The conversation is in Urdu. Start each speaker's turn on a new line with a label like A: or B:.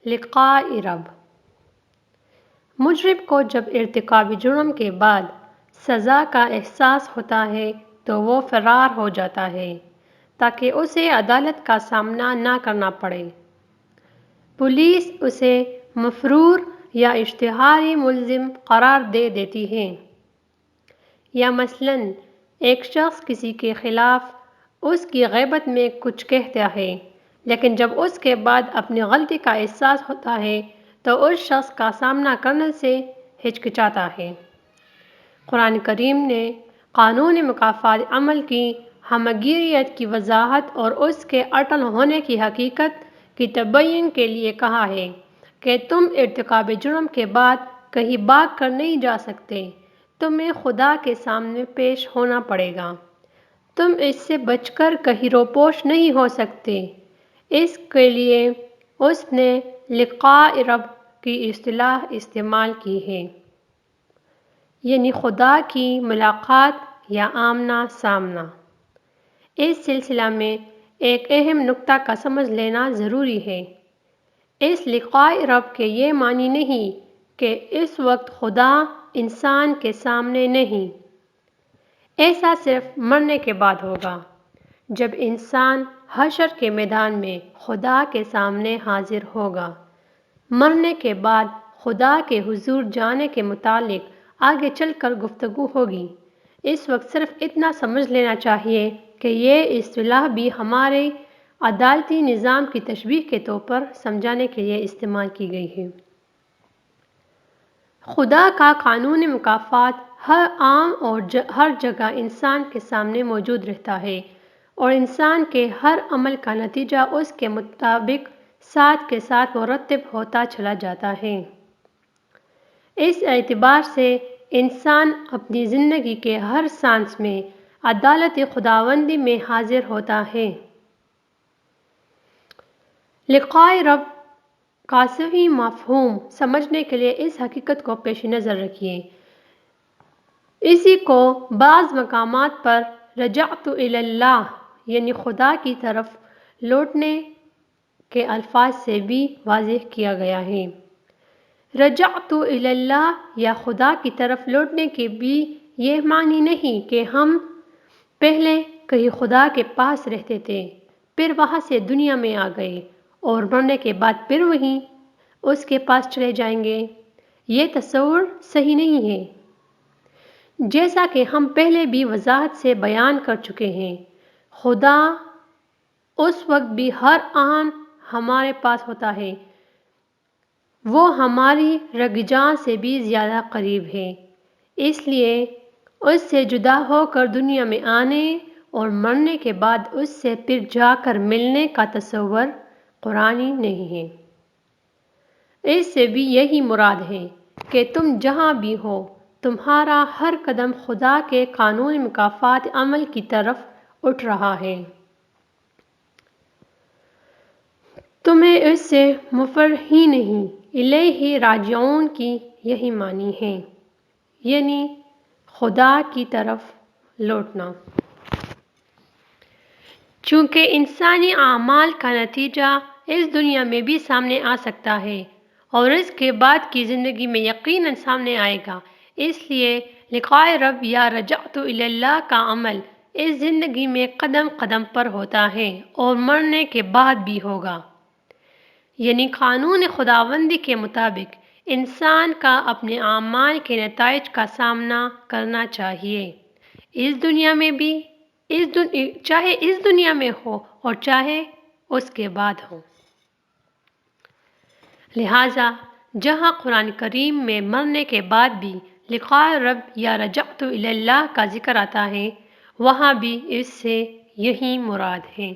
A: لقاء رب۔ مجرم کو جب ارتکاب جرم کے بعد سزا کا احساس ہوتا ہے تو وہ فرار ہو جاتا ہے تاکہ اسے عدالت کا سامنا نہ کرنا پڑے۔ پولیس اسے مفرور یا اشتہاری ملزم قرار دے دیتی ہے۔ یا مثلاً ایک شخص کسی کے خلاف اس کی غیبت میں کچھ کہتا ہے، لیکن جب اس کے بعد اپنی غلطی کا احساس ہوتا ہے تو اس شخص کا سامنا کرنے سے ہچکچاتا ہے۔ قرآن کریم نے قانون مکافات عمل کی ہمگیریت کی وضاحت اور اس کے اٹل ہونے کی حقیقت کی تبیین کے لیے کہا ہے کہ تم ارتکاب جرم کے بعد کہیں بھاگ کر نہیں جا سکتے، تمہیں خدا کے سامنے پیش ہونا پڑے گا، تم اس سے بچ کر کہیں روپوش نہیں ہو سکتے۔ اس کے لیے اس نے لقاء رب کی اصطلاح استعمال کی ہے، یعنی خدا کی ملاقات یا آمنا سامنا۔ اس سلسلہ میں ایک اہم نکتہ کا سمجھ لینا ضروری ہے۔ اس لقاء رب کے یہ معنی نہیں کہ اس وقت خدا انسان کے سامنے نہیں، ایسا صرف مرنے کے بعد ہوگا، جب انسان حشر کے میدان میں خدا کے سامنے حاضر ہوگا۔ مرنے کے بعد خدا کے حضور جانے کے متعلق آگے چل کر گفتگو ہوگی۔ اس وقت صرف اتنا سمجھ لینا چاہیے کہ یہ اصطلاح بھی ہمارے عدالتی نظام کی تشبیہ کے طور پر سمجھانے کے لیے استعمال کی گئی ہے۔ خدا کا قانون مکافات ہر آن اور ہر جگہ انسان کے سامنے موجود رہتا ہے اور انسان کے ہر عمل کا نتیجہ اس کے مطابق ساتھ کے ساتھ مرتب ہوتا چلا جاتا ہے۔ اس اعتبار سے انسان اپنی زندگی کے ہر سانس میں عدالت خداوندی میں حاضر ہوتا ہے۔ لقاء رب کا صحیح مفہوم سمجھنے کے لیے اس حقیقت کو پیش نظر رکھیے۔ اسی کو بعض مقامات پر رجعت الی اللہ یعنی خدا کی طرف لوٹنے کے الفاظ سے بھی واضح کیا گیا ہے۔ رجعت الی اللہ یا خدا کی طرف لوٹنے کے بھی یہ معنی نہیں کہ ہم پہلے کہیں خدا کے پاس رہتے تھے، پھر وہاں سے دنیا میں آ گئے اور مرنے کے بعد پھر وہیں اس کے پاس چلے جائیں گے۔ یہ تصور صحیح نہیں ہے۔ جیسا کہ ہم پہلے بھی وضاحت سے بیان کر چکے ہیں، خدا اس وقت بھی ہر آن ہمارے پاس ہوتا ہے، وہ ہماری رگ جان سے بھی زیادہ قریب ہے، اس لیے اس سے جدا ہو کر دنیا میں آنے اور مرنے کے بعد اس سے پھر جا کر ملنے کا تصور قرآنی نہیں ہے۔ اس سے بھی یہی مراد ہے کہ تم جہاں بھی ہو، تمہارا ہر قدم خدا کے قانون مکافات عمل کی طرف اٹھ رہا ہے۔ تمہیں اس سے مفر ہی نہیں، الیہ راجعون کی یہی معنی ہے، یعنی خدا کی طرف لوٹنا۔ چونکہ انسانی اعمال کا نتیجہ اس دنیا میں بھی سامنے آ سکتا ہے اور اس کے بعد کی زندگی میں یقیناً سامنے آئے گا، اس لیے لقاء رب یا رجعت الی اللہ کا عمل اس زندگی میں قدم قدم پر ہوتا ہے اور مرنے کے بعد بھی ہوگا۔ یعنی قانون خداوندی کے مطابق انسان کا اپنے اعمال کے نتائج کا سامنا کرنا چاہیے، اس دنیا میں بھی، چاہے اس دنیا میں ہو اور چاہے اس کے بعد ہو۔ لہٰذا جہاں قرآن کریم میں مرنے کے بعد بھی لقاء رب یا رجعت الی اللہ کا ذکر آتا ہے، وہاں بھی اس سے یہی مراد ہے۔